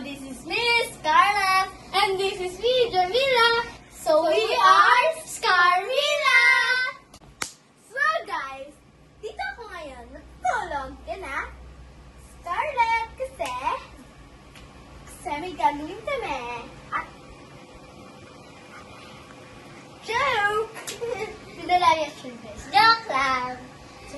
this is Miss Carla. And this is me, Jamila. So we are Scarmila! So guys, dito ako ngayon. Natulog ka na? Scarlett, kasi may gagawin kami. At joke! Pinalareaction guys. Joke lang! So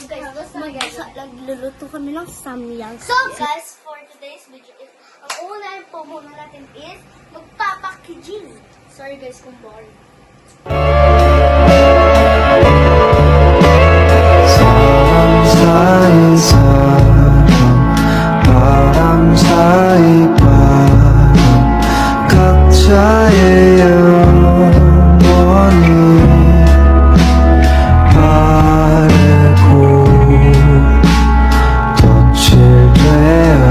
guys, nagluluto kami ng samyang. So guys, for today's video is, ang una po muna natin is magpapakijing. Sorry guys kung boring. 바람 사이 바람 각자의 영혼이 바르고 덧칠 되어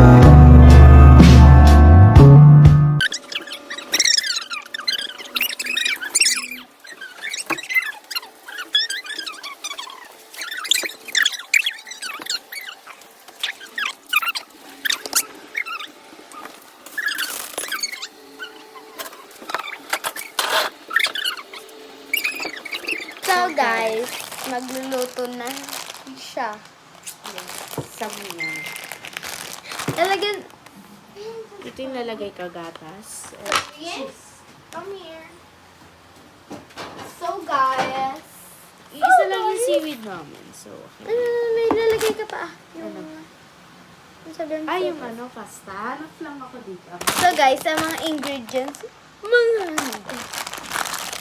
So guys, magluluto na siya. Samyang. Talagang, Ito yung lalagay ka gatas. yes, come here. So guys, Isa lang yung seaweed namin. So, okay. may lalagay ka pa. Yung, Ano? yung sabihin Ay, ko. yung ano, pasta. Hanap lang ako dito. So guys, ang mga ingredients,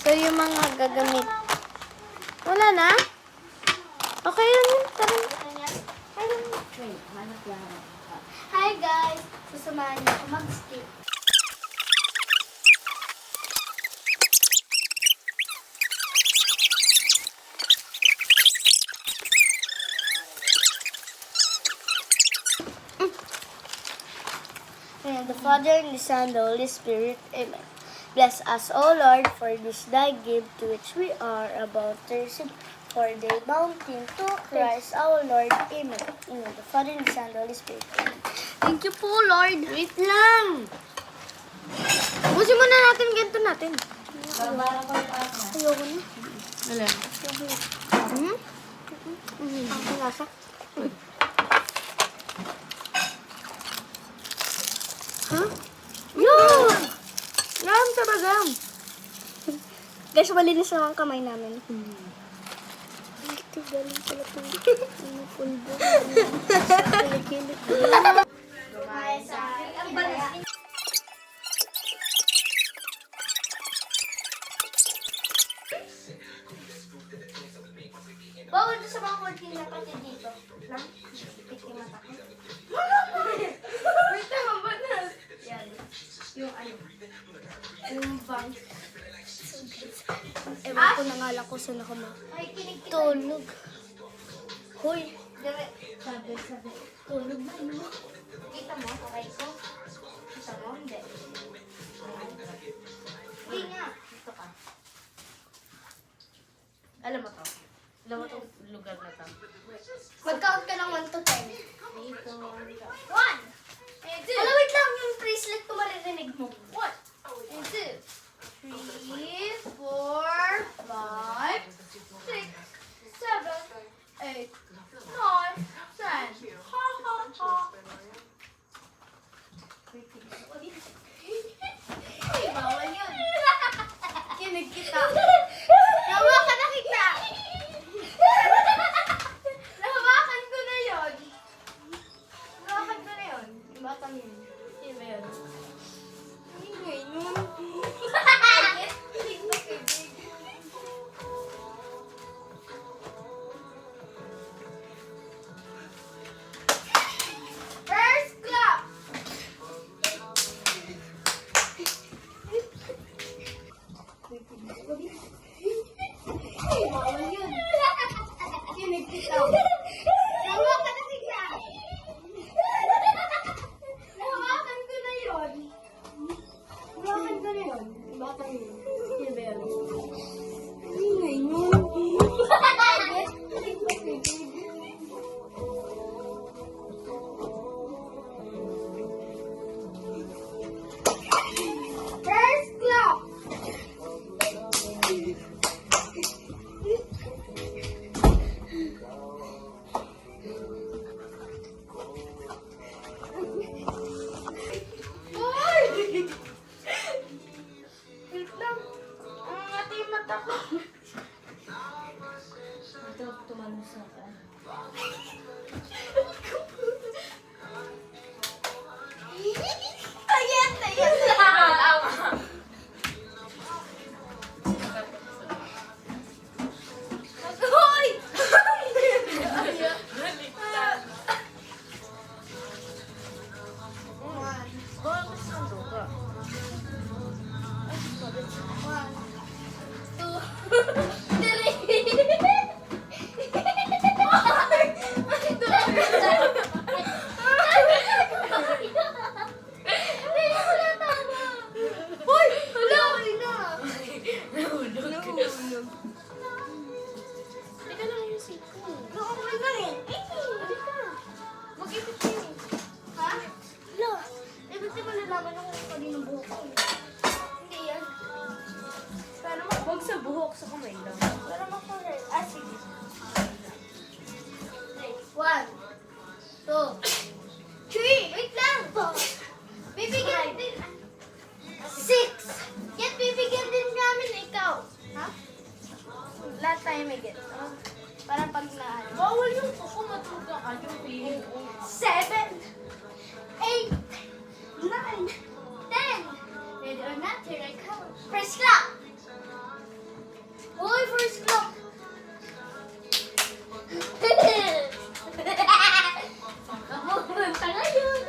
so yung mga gagamit, wala na? Okay lang yun, parang, Wait, hanap lang ako. hi guys, sasamahan niyo ako mag-skip. In the Father, and the Son, and the Holy Spirit. Amen. Bless us, O Lord, for this thy gift to which we are about to receive, for the mountain to Christ our Lord. Amen. In the Father, and the Son, and the Holy Spirit. Amen. Thank you po, Lord. Wait lang. Ubusin muna natin ganito natin. Ayoko na. Wala. Hmm? Ang lasa. Huh? Yun! Yan talaga. Guys, malinis lang ang kamay namin. Ito, galing pala ito. Ano, pulbo. Kilig-kilig. Guys, ang balas. Bawal doon sa mga kortina pati dito. Lang? Pikin mata ko. Wait lang, ang banas. Yan. Yung ano. Yung bang. Ewan ko na nga lang kung saan ako matulog. Hoy. Sabi. Tulog na mo. Kita mo? Okay ko? Kita mo? Hindi. Hindi nga. Dito ka. Alam mo to? Alam mo tong lugar na to? Mag-count ka ng 1 to 10. Dito. 1! Alam, wait lang. Yung bracelet ko maririnig mo. 1, 2, 3, 4, 5, 6, 7, 8, 9, 10. Ha, ha, ha. Ay, bawal yun. Kinig kita. Hawakan na kita. Nahawakan ko na yun. Nahawakan ko na yun. Batang yun. Sino ba yun? Ay, ngayon. Kinig na kinig. First clap. Ay, bawal yun. Kinig kita. Hawakan na kita. Nahawakan ko na yun. naman ako kanina buhok ko. Hindi yan. Pero Huwag sa buhok, sa kamay lang. Pero makulit. Ah, sige. 1, 2, 3. Wait lang. Bibigyan din. 6. Yan, bibigyan din namin ikaw. Ha? Lahat tayo may get. Para pag na... Bawal yung kuko, matuga ka yung feeling. 7, 8, 9, 10. Ready or not, here I come. First clap! Uy, first clap! Pumunta ngayon.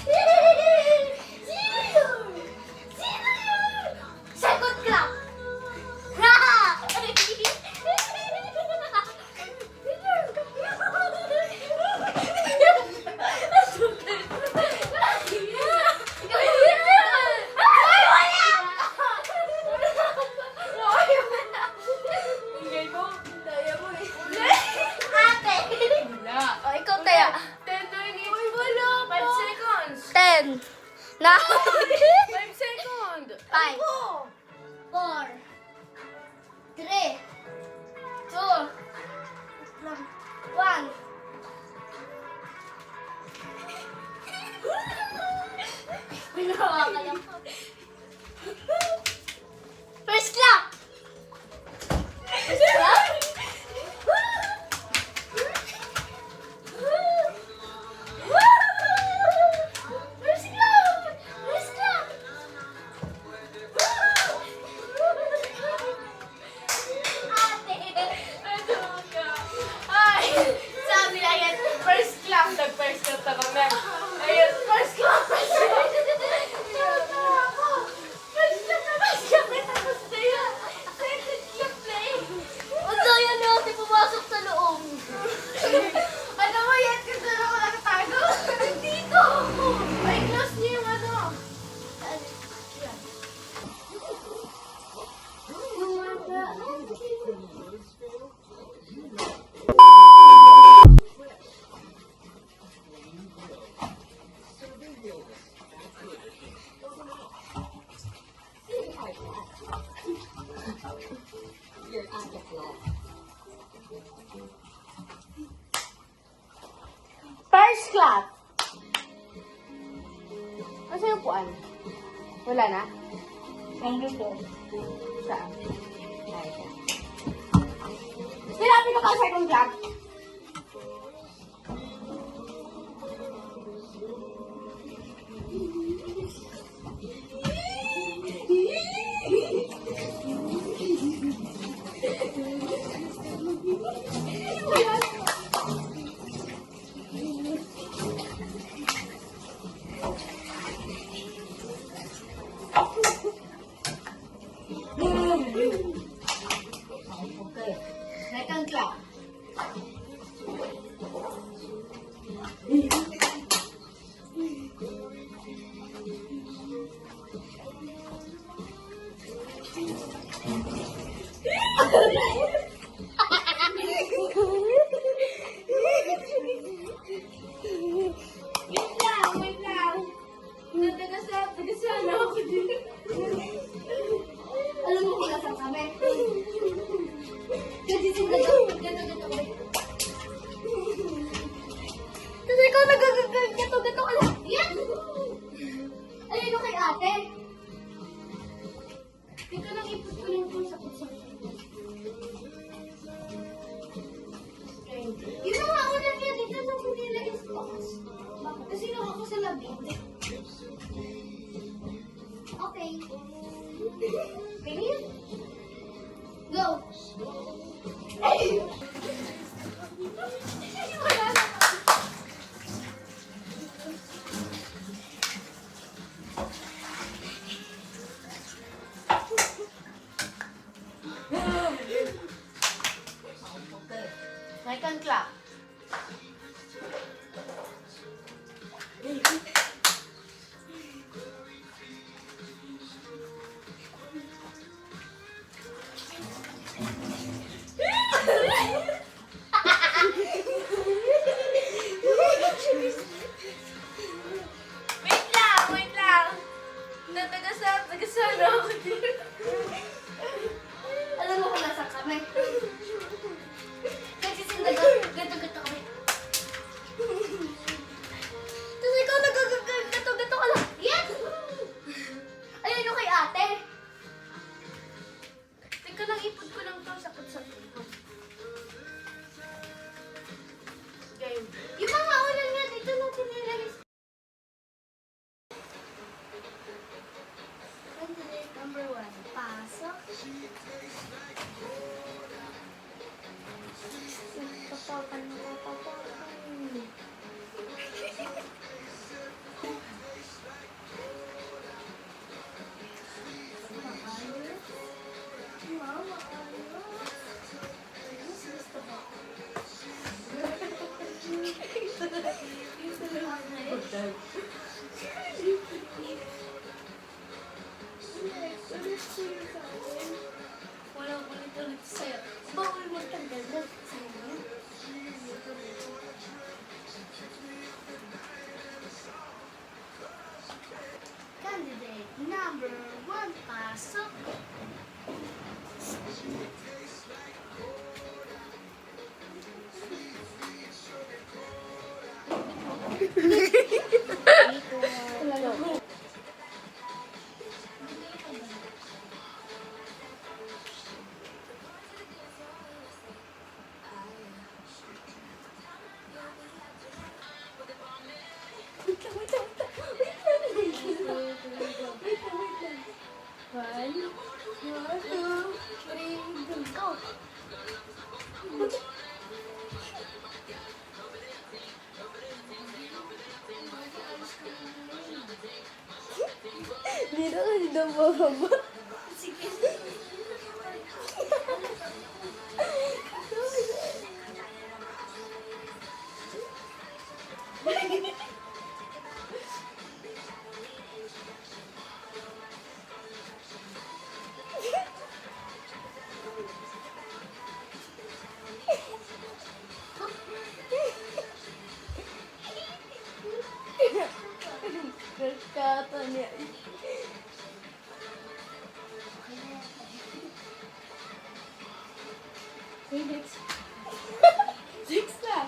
Sino yun? Sino yun? Second clap! Ingay mo. Daya mo eh. Ate! Wala. O, ikaw tayo. 10, 20. Uy, wala. 5 seconds. 10. Na. 5 seconds. 5. 4. 3. 2. 1. Binawa ka lang po. First clap! First clap? First clap! First clap! Ate! Ay, sabi na yan, first clap. Nag-first clap na kami. Ayun, first clap. First clap. First clap na first clap. Tapos na yun. Second clap na eh. Ang daya na ate pumasok sa loob. Ano mo yan? Kasi na ako nakatago. Dito. Ay, close niyo yung ano. First clap. Asa yung puan? Wala na? Nandito. Saan? Ay, ito. Sinabi ko ka second clap. Okay. Second clap. Wait lang. Nagkasala ako dito. Alam mo kung nasaan kami? Kasi sila gato-gato kami. Kasi ikaw nagagato-gato ka lang. Yan! Ayun kay ate. Dito lang ipot ko lang kung sa puso. Yun ang mauna niya dito sa Manila is box. Kasi nung ako sa labit. Okay. Ready? Go! Wala na. Second clap. One, two, three, go! Dito kasi daw bababa. Kata niya. Six na!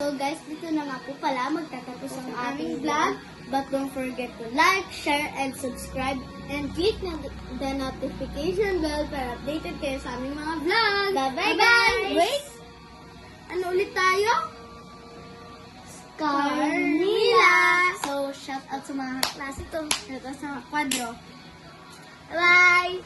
So guys, dito na nga po pala magtatapos ang ating vlog. But don't forget to like, share, and subscribe. And click na the notification bell para updated kayo sa aming mga vlog. Bye-bye guys! Wait! Ano ulit tayo? Carmila! So, shout out sa mga klase to. Shout out sa mga kwadro. Bye!